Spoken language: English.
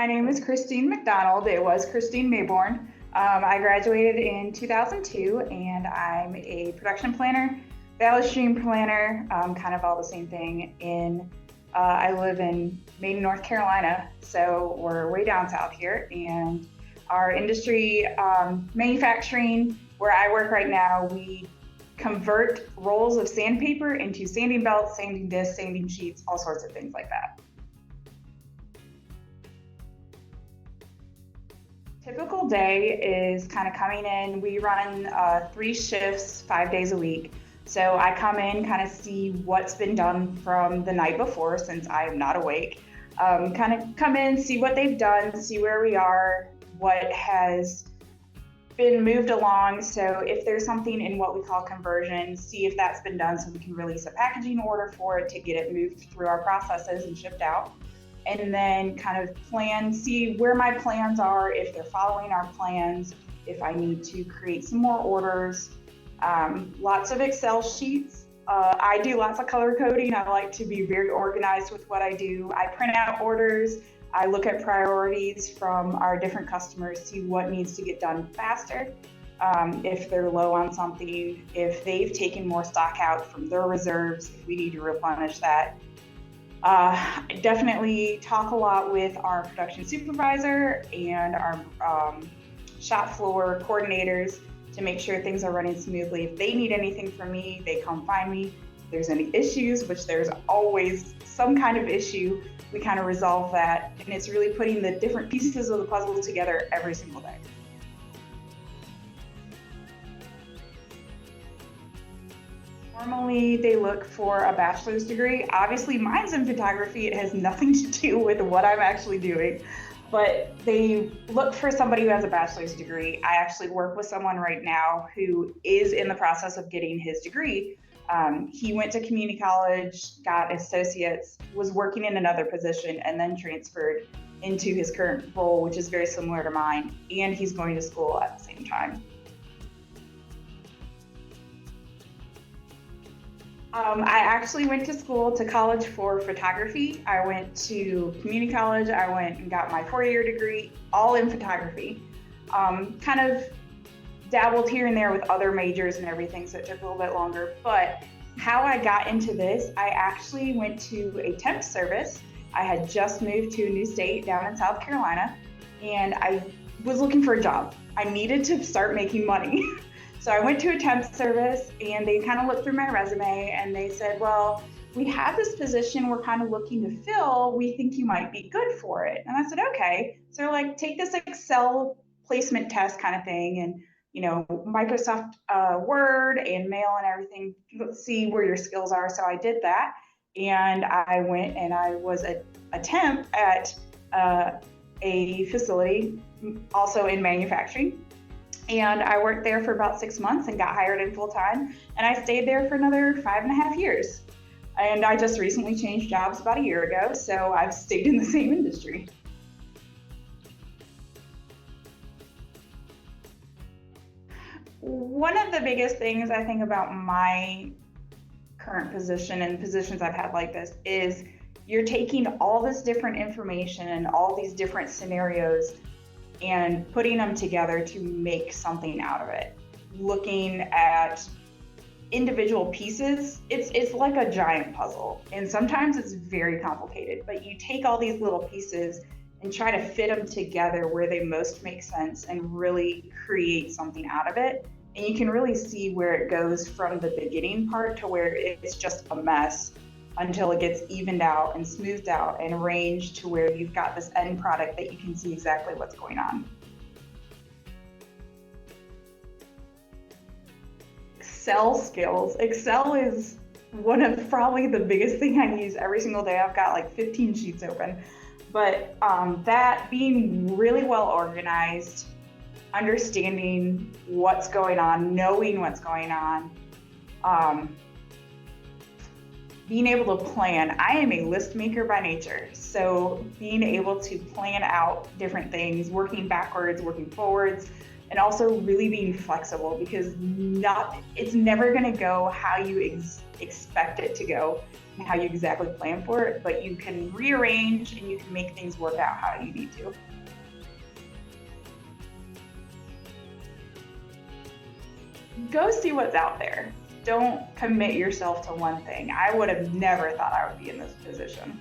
My name is Cristine McDonald. It was Cristine Mayborn. I graduated in 2002 and I'm a production planner, value stream planner, kind of all the same thing. I live in Maine, North Carolina, so we're way down south here. And our industry, manufacturing, where I work right now, we convert rolls of sandpaper into sanding belts, sanding discs, sanding sheets, all sorts of things like that. Typical day is kind of coming in. We run 3 shifts, 5 days a week. So I come in, kind of see what's been done from the night before, since I am not awake. Kind of come in, see what they've done, see where we are, what has been moved along. So if there's something in what we call conversion, see if that's been done so we can release a packaging order for it to get it moved through our processes and shipped out. And then kind of plan, see where my plans are, if they're following our plans, if I need to create some more orders. Lots of Excel sheets. I do lots of color coding. I like to be very organized with what I do. I print out orders. I look at priorities from our different customers, see what needs to get done faster. If they're low on something, if they've taken more stock out from their reserves, if we need to replenish that. I definitely talk a lot with our production supervisor and our shop floor coordinators to make sure things are running smoothly. If they need anything from me, they come find me. If there's any issues, which there's always some kind of issue, we kind of resolve that. And it's really putting the different pieces of the puzzle together every single day. Normally, they look for a bachelor's degree. Obviously, mine's in photography. It has nothing to do with what I'm actually doing, but they look for somebody who has a bachelor's degree. I actually work with someone right now who is in the process of getting his degree. He went to community college, got associates, was working in another position, and then transferred into his current role, which is very similar to mine, and he's going to school at the same time. I actually went to school, to college for photography. I went to community college. I went and got my 4-year degree, all in photography. Kind of dabbled here and there with other majors and everything, so it took a little bit longer. But how I got into this, I actually went to a temp service. I had just moved to a new state down in South Carolina, and I was looking for a job. I needed to start making money. So I went to a temp service and they kind of looked through my resume and they said, well, we have this position we're kind of looking to fill. We think you might be good for it. And I said, okay. So like, take this Excel placement test kind of thing and, Microsoft Word and mail and everything. Let's see where your skills are. So I did that. And I went and I was a temp at a facility also in manufacturing. And I worked there for about 6 months and got hired in full time. And I stayed there for another 5.5 years. And I just recently changed jobs about a year ago, so I've stayed in the same industry. One of the biggest things I think about my current position and positions I've had like this is you're taking all this different information and all these different scenarios and putting them together to make something out of it. Looking at individual pieces, it's like a giant puzzle. And sometimes it's very complicated, but you take all these little pieces and try to fit them together where they most make sense and really create something out of it. And you can really see where it goes from the beginning part to where it's just a mess until it gets evened out and smoothed out and arranged to where you've got this end product that you can see exactly what's going on. Excel skills. Excel is one of probably the biggest thing I use every single day. I've got like 15 sheets open. But that being really well organized, understanding what's going on, knowing what's going on, being able to plan. I am a list maker by nature, so being able to plan out different things, working backwards, working forwards, and also really being flexible, because it's never going to go how you expect it to go. how you exactly plan for it, but you can rearrange and you can make things work out how you need to. Go see what's out there. Don't commit yourself to one thing. I would have never thought I would be in this position.